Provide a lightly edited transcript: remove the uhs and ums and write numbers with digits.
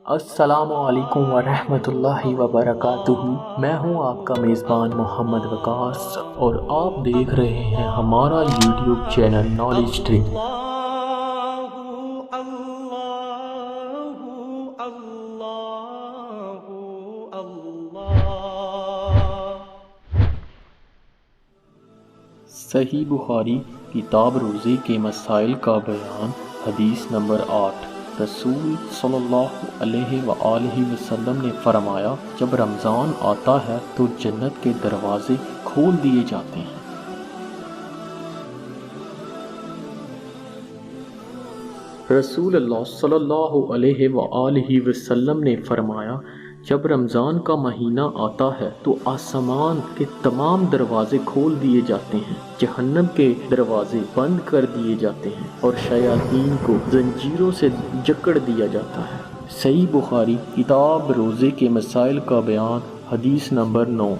السلام علیکم ورحمۃ اللہ وبرکاتہ۔ میں ہوں آپ کا میزبان محمد وقاص اور آپ دیکھ رہے ہیں ہمارا یوٹیوب چینل نالج ٹری۔ صحیح بخاری کتاب روزے کے مسائل کا بیان، حدیث نمبر 8۔ رسول صلی اللہ علیہ وآلہ وسلم نے فرمایا، جب رمضان آتا ہے تو جنت کے دروازے کھول دیے جاتے ہیں۔ رسول اللہ صلی اللہ علیہ وآلہ وسلم نے فرمایا، جب رمضان کا مہینہ آتا ہے تو آسمان کے تمام دروازے کھول دیے جاتے ہیں، جہنم کے دروازے بند کر دیے جاتے ہیں اور شیاطین کو زنجیروں سے جکڑ دیا جاتا ہے۔ صحیح بخاری کتاب روزے کے مسائل کا بیان، حدیث نمبر 9۔